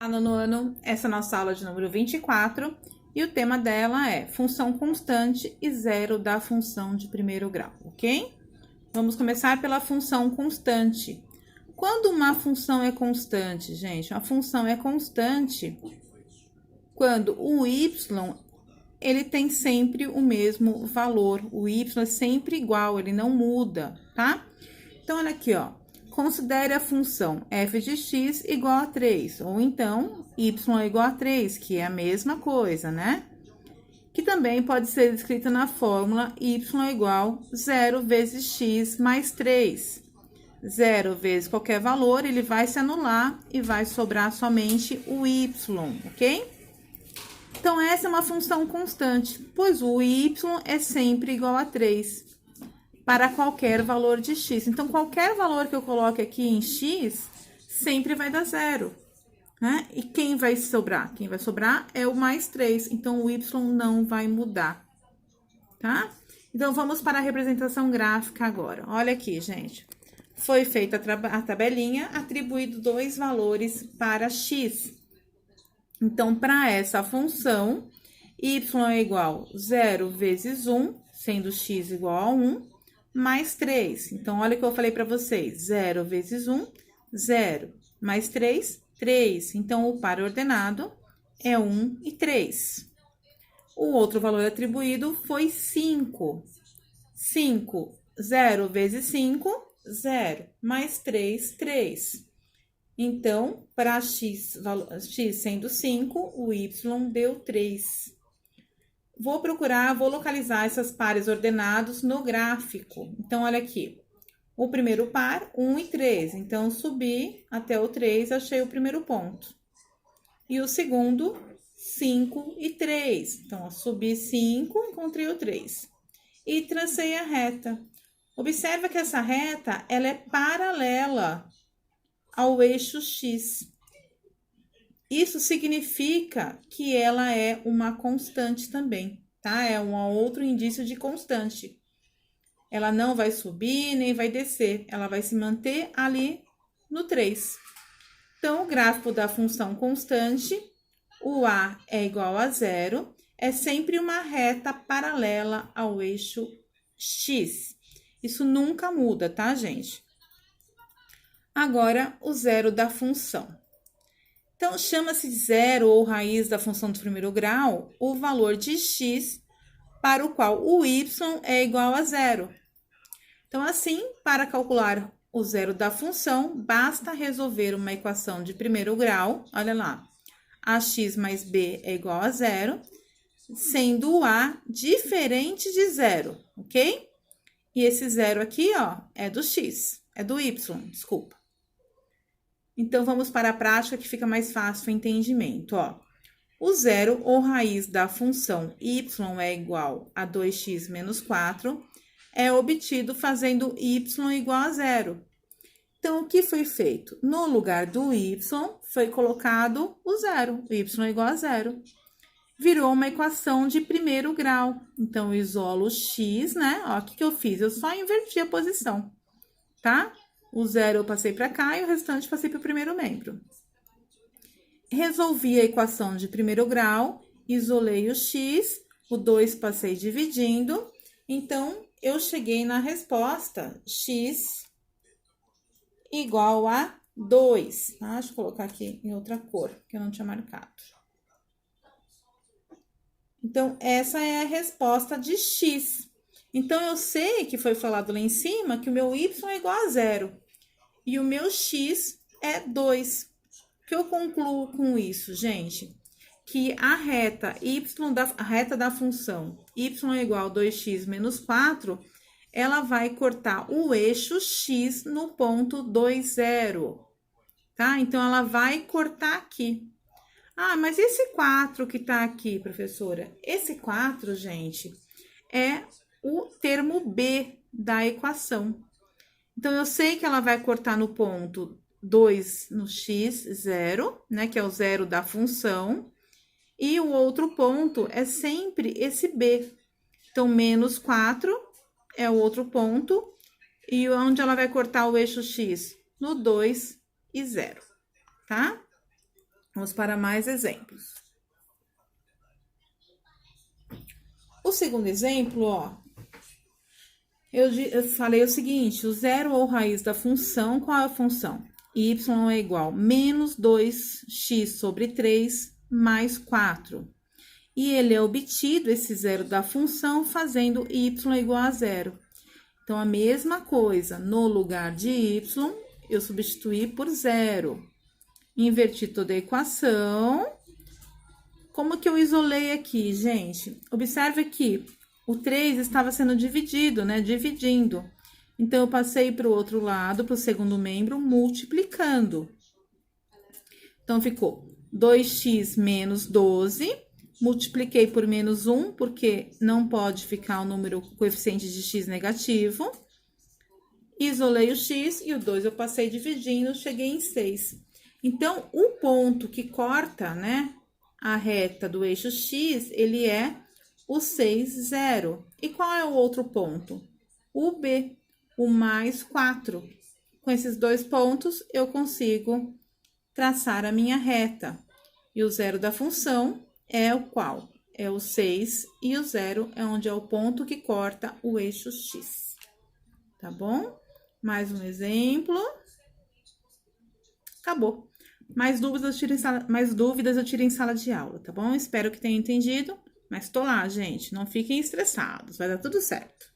No nono, essa é a nossa aula de número 24, e o tema dela é função constante e zero da função de primeiro grau, ok? Vamos começar pela função constante. Quando uma função é constante, gente, uma função é constante quando o y, ele tem sempre o mesmo valor, o y é sempre igual, ele não muda, tá? Então, olha aqui, ó. Considere a função f de x igual a 3, ou então y é igual a 3, que é a mesma coisa, né? Que também pode ser escrita na fórmula y é igual a 0 vezes x mais 3. 0 vezes qualquer valor, ele vai se anular e vai sobrar somente o y, ok? Então, essa é uma função constante, pois o y é sempre igual a 3. Para qualquer valor de x. Então, qualquer valor que eu coloque aqui em x, sempre vai dar 0, né? E quem vai sobrar? Quem vai sobrar é o mais 3. Então, o y não vai mudar, tá? Então, vamos para a representação gráfica agora. Olha aqui, gente. Foi feita a tabelinha, atribuído 2 valores para x. Então, para essa função, y é igual a 0 vezes 1, sendo x igual a 1, mais 3. Então, olha o que eu falei para vocês. 0 vezes 1, 0. Mais 3, 3. Então, o par ordenado é 1 e 3. O outro valor atribuído foi 5. 5, 0 vezes 5, 0. Mais 3, 3. Então, para x sendo 5, o y deu 3. Vou localizar essas pares ordenados no gráfico. Então, olha aqui. O primeiro par, 1 e 3. Então, subi até o 3, achei o primeiro ponto. E o segundo, 5 e 3. Então, subi 5, encontrei o 3. E tracei a reta. Observa que essa reta, ela é paralela ao eixo x. Isso significa que ela é uma constante também, tá? É um outro indício de constante. Ela não vai subir nem vai descer, ela vai se manter ali no 3. Então, o gráfico da função constante, o a é igual a 0, é sempre uma reta paralela ao eixo x. Isso nunca muda, tá, gente? Agora, o zero da função. Então, chama-se zero ou raiz da função de primeiro grau o valor de x para o qual o y é igual a 0. Então, assim, para calcular o zero da função, basta resolver uma equação de primeiro grau, olha lá, ax mais b é igual a 0, sendo o a diferente de 0, ok? E esse zero aqui, ó, é do x, é do y, desculpa. Então, vamos para a prática que fica mais fácil o entendimento, ó. O zero ou raiz da função y é igual a 2x menos 4 é obtido fazendo y igual a 0. Então, o que foi feito? No lugar do y, foi colocado o zero, y igual a 0. Virou uma equação de primeiro grau. Então, eu isolo x, né? Ó, o que eu fiz? Eu só inverti a posição, tá? O 0 eu passei para cá e o restante passei para o primeiro membro. Resolvi a equação de primeiro grau, isolei o x, o 2 passei dividindo. Então, eu cheguei na resposta x igual a 2. Tá? Deixa eu colocar aqui em outra cor, que eu não tinha marcado. Então, essa é a resposta de x. Então, eu sei que foi falado lá em cima que o meu y é igual a 0. E o meu x é 2. O que eu concluo com isso, gente? Que a reta a reta da função y é igual a 2x menos 4, ela vai cortar o eixo x no ponto 2, 0. Tá? Então, ela vai cortar aqui. Ah, mas esse 4 que tá aqui, professora? Esse 4, gente, é o termo b da equação. Então, eu sei que ela vai cortar no ponto 2 no x, 0, né? Que é o zero da função. E o outro ponto é sempre esse b. Então, menos 4 é o outro ponto. E onde ela vai cortar o eixo x? No 2 e 0, tá? Vamos para mais exemplos. O segundo exemplo, ó, eu falei o seguinte, o zero ou raiz da função, qual é a função? Y é igual a menos 2x sobre 3 mais 4. E ele é obtido, esse zero da função, fazendo y igual a zero. Então, a mesma coisa, no lugar de y, eu substituí por zero. Inverti toda a equação. Como que eu isolei aqui, gente? Observe que o 3 estava sendo dividido, né? Dividindo. Então, eu passei para o outro lado, para o segundo membro, multiplicando. Então, ficou 2x menos 12, multipliquei por menos 1, porque não pode ficar o número coeficiente de x negativo. Isolei o x e o 2 eu passei dividindo, cheguei em 6. Então, o ponto que corta, né, a reta do eixo x, ele é o 6, 0. E qual é o outro ponto? O B, o mais 4. Com esses dois pontos, eu consigo traçar a minha reta. E o zero da função é o qual? É o 6 e o 0 é onde é o ponto que corta o eixo x. Tá bom? Mais um exemplo. Acabou. Mais dúvidas eu tiro em sala de aula, tá bom? Espero que tenham entendido. Mas tô lá, gente. Não fiquem estressados. Vai dar tudo certo.